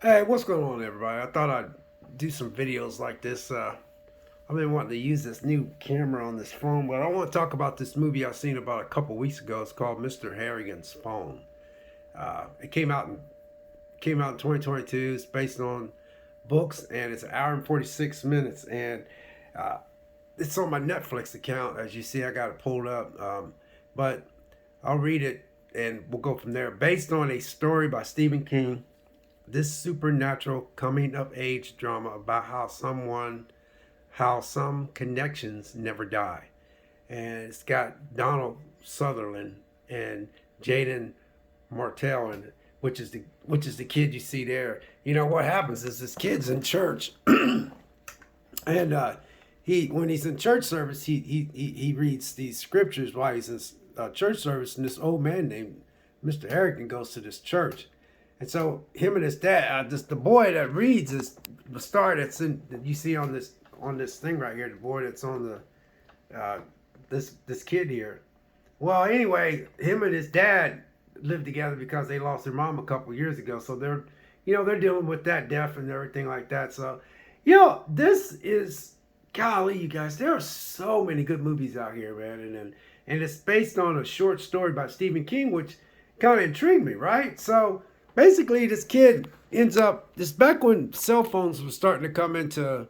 Hey, what's going on, everybody? I thought I'd do some videos like this. I've been wanting to use this new camera on this phone, but I want to talk about this movie I seen about a couple weeks ago. It's called Mr. Harrigan's Phone. It came out in 2022. It's based on books, and it's an hour and 46 minutes, and uh, it's on my Netflix account. As you see, I got it pulled up, but I'll read it, and we'll go from there. Based on a story by Stephen King, this supernatural coming of age drama about how some connections never die. And it's got Donald Sutherland and Jaden Martell in it, which is the kid you see there. You know what happens is this kid's in church, and he when he's in church service, he reads these scriptures while he's in church service, and this old man named Mr. Harrigan goes to this church. And so him and his dad, just the boy that reads is the star that you see on this thing right here. The boy that's on this kid here. Well, anyway, him and his dad lived together because they lost their mom a couple years ago. So they're dealing with that death and everything like that. So, this is golly, you guys. There are so many good movies out here, man, and it's based on a short story by Stephen King, which kind of intrigued me, right? So basically, this kid ends up this back when cell phones were starting to come into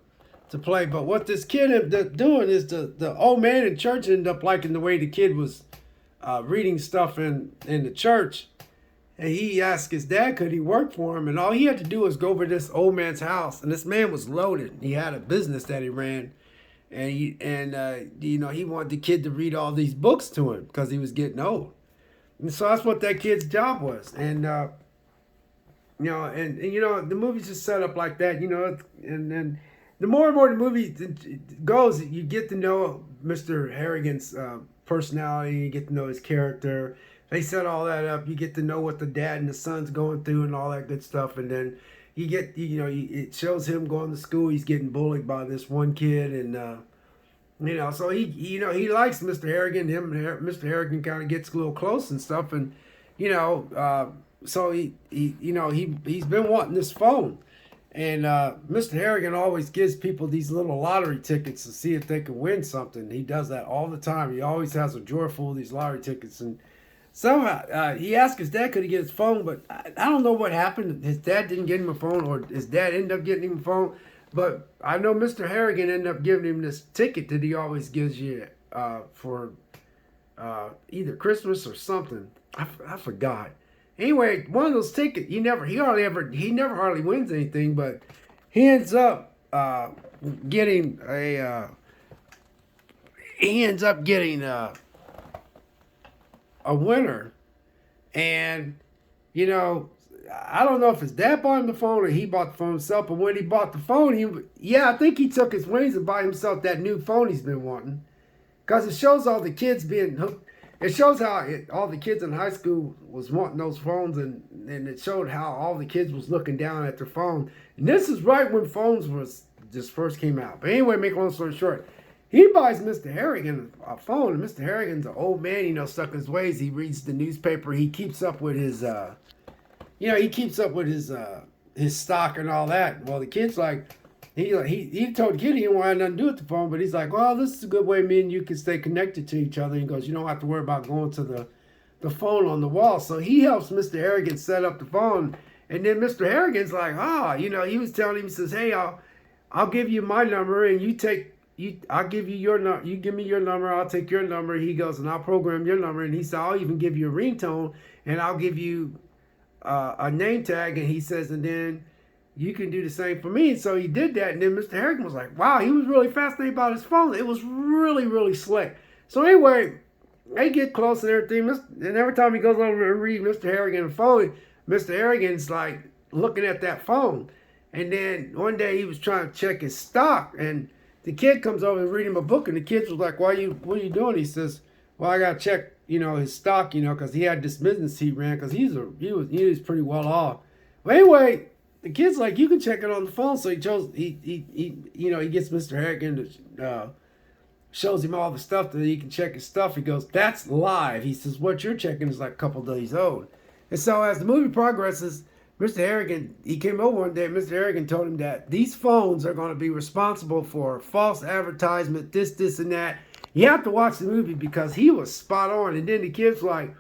to play. But what this kid ended up doing is the old man in church ended up liking the way the kid was reading stuff in the church. And he asked his dad, could he work for him? And all he had to do was go over to this old man's house. And this man was loaded. He had a business that he ran. And he wanted the kid to read all these books to him because he was getting old. And so that's what that kid's job was. And the movie's just set up like that, and then the more and more the movie goes, you get to know Mr. Harrigan's personality, you get to know his character. They set all that up. You get to know what the dad and the son's going through and all that good stuff. And then it shows him going to school. He's getting bullied by this one kid, and so he likes Mr. Harrigan. Mr. Harrigan kind of gets a little close and stuff, and you know, so he's been wanting this phone, and Mr. Harrigan always gives people these little lottery tickets to see if they can win something. He does that all the time. He always has a drawer full of these lottery tickets, and somehow he asked his dad could he get his phone, but I don't know what happened. His dad didn't get him a phone, or his dad ended up getting him a phone. But I know Mr. Harrigan ended up giving him this ticket that he always gives you for either Christmas or something. I forgot. Anyway, one of those tickets, he never hardly wins anything, but he ends up getting a winner, and I don't know if his dad bought him the phone or he bought the phone himself. But when he bought the phone, I think he took his wings and bought himself that new phone he's been wanting, because it shows all the kids being hooked. It shows how all the kids in high school was wanting those phones, and it showed how all the kids was looking down at their phone. And this is right when phones was just first came out. But anyway, make a long story short, he buys Mr. Harrigan a phone, and Mr. Harrigan's an old man, stuck in his ways. He reads the newspaper. He keeps up with his his stock and all that. Well, the kid's like, he told the kid he didn't want nothing to do with the phone, but he's like, well, this is a good way me and you can stay connected to each other. He goes, you don't have to worry about going to the phone on the wall. So he helps Mr. Harrigan set up the phone, and then Mr. Harrigan's like, he was telling him, he says, hey, I'll give you my number, and I'll give you your number. You give me your number, I'll take your number. He goes, and I'll program your number, and he said, I'll even give you a ringtone, and I'll give you a name tag. And he says, and then you can do the same for me. And so he did that, and then Mr. Harrigan was like, wow, he was really fascinated about his phone. It was really, really slick. So anyway, they get close and everything, and every time he goes over and read Mr. Harrigan's phone, Mr. Harrigan's like looking at that phone. And then one day he was trying to check his stock, and the kid comes over and read him a book, and the kid was like, what are you doing? He says, well, I got to check, his stock, because he had this business he ran, because he was pretty well off. But anyway, the kid's like, you can check it on the phone. So he gets Mr. Harrigan to shows him all the stuff that he can check his stuff. He goes, that's live. He says, what you're checking is like a couple days old. And so as the movie progresses, Mr. Harrigan, he came over one day, and Mr. Harrigan told him that these phones are going to be responsible for false advertisement, this, and that. You have to watch the movie because he was spot on. And then the kids were like,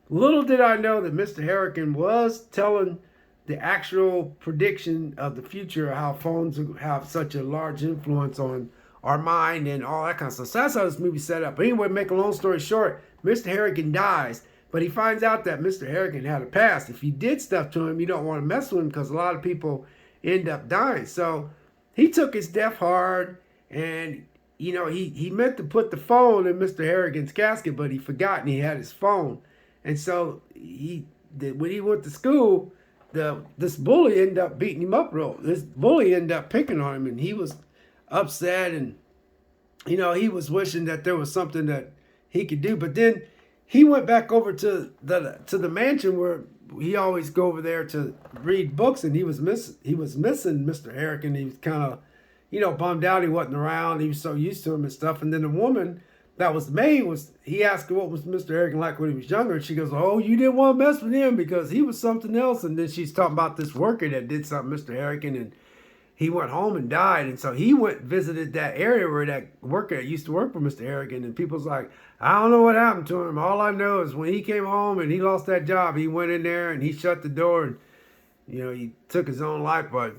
little did I know that Mr. Harrigan was telling the actual prediction of the future of how phones have such a large influence on our mind and all that kind of stuff. So that's how this movie's set up. But anyway, make a long story short, Mr. Harrigan dies, but he finds out that Mr. Harrigan had a past. If you did stuff to him, you don't want to mess with him because a lot of people end up dying. So he took his death hard, and he meant to put the phone in Mr. Harrigan's casket, but he forgot and he had his phone. And so when he went to school, this bully ended up beating him up real. This bully ended up picking on him, and he was upset, and he was wishing that there was something that he could do. But then he went back over to the mansion where he always go over there to read books, and he was missing Mr. Harrigan. He was kind of bummed out he wasn't around. He was so used to him and stuff. And then the woman that was maid he asked her what was Mr. Harrigan like when he was younger, and she goes, "Oh, you didn't want to mess with him because he was something else." And then she's talking about this worker that did something, Mr. Harrigan, and he went home and died. And so he went and visited that area where that worker that used to work for Mr. Harrigan, and people's like, "I don't know what happened to him. All I know is when he came home and he lost that job, he went in there and he shut the door, and he took his own life, but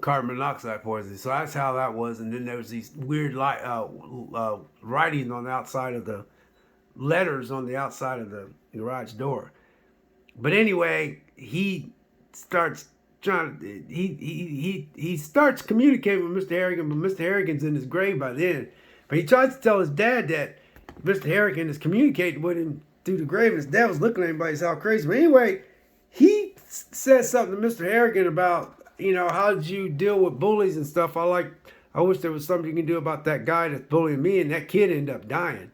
carbon monoxide poisoning." So that's how that was. And then there was these weird writing on the outside of the letters on the outside of the garage door. But anyway, he starts he starts communicating with Mr. Harrigan, but Mr. Harrigan's in his grave by then. But he tries to tell his dad that Mr. Harrigan is communicating with him through the grave, and his dad was looking at him like, "How crazy." But anyway, he said something to Mr. Harrigan about, how did you deal with bullies and stuff? I wish there was something you can do about that guy that's bullying me, and that kid ended up dying.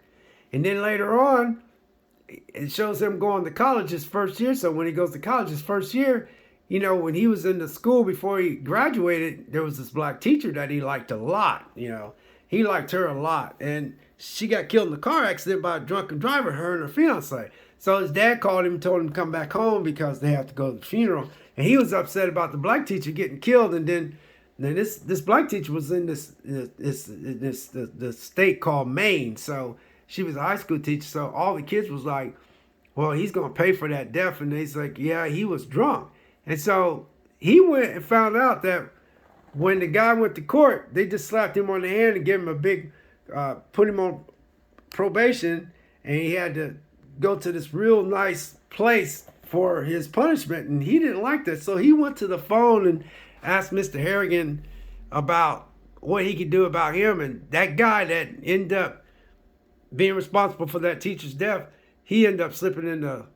And then later on, it shows him going to college his first year. So when he goes to college his first year, when he was in the school before he graduated, there was this black teacher that he liked a lot. He liked her a lot. And she got killed in a car accident by a drunken driver, her and her fiance. So his dad called him and told him to come back home because they have to go to the funeral. And he was upset about the black teacher getting killed. And then this black teacher was in the state called Maine. So she was a high school teacher. So all the kids was like, "Well, he's going to pay for that death." And they's like, "Yeah, he was drunk." And so he went and found out that when the guy went to court, they just slapped him on the hand and gave him a big, put him on probation. And he had to go to this real nice place for his punishment. And he didn't like that. So he went to the phone and asked Mr. Harrigan about what he could do about him. And that guy that ended up being responsible for that teacher's death, he ended up slipping in the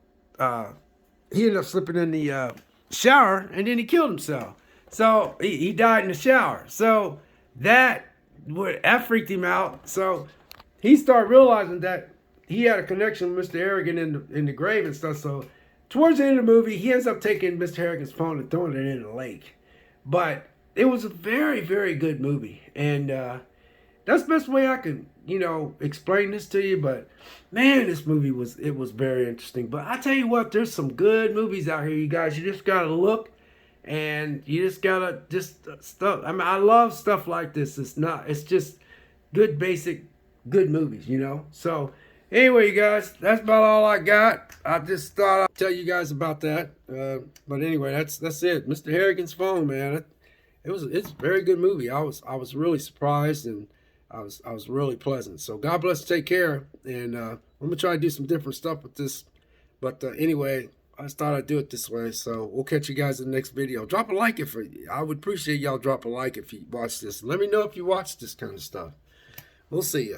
shower, and then he killed himself. So he died in the shower. So that freaked him out. So he started realizing that he had a connection with Mr. Harrigan in the grave and stuff. So towards the end of the movie, he ends up taking Mr. Harrigan's phone and throwing it in the lake. But it was a very, very good movie. And that's the best way I could, explain this to you. But man, this movie was very interesting. But I tell you what, there's some good movies out here, you guys. You just gotta look, and you just gotta stuff. I mean, I love stuff like this. It's just good basic good movies, So anyway, you guys, that's about all I got. I just thought I'd tell you guys about that. But anyway, that's it. Mr. Harrigan's Phone, man. It's a very good movie. I was really surprised, and I was really pleasant. So God bless, take care, and I'm gonna try to do some different stuff with this. But anyway, I just thought I'd do it this way. So we'll catch you guys in the next video. Drop a like I would appreciate y'all drop a like if you watch this. Let me know if you watch this kind of stuff. We'll see ya.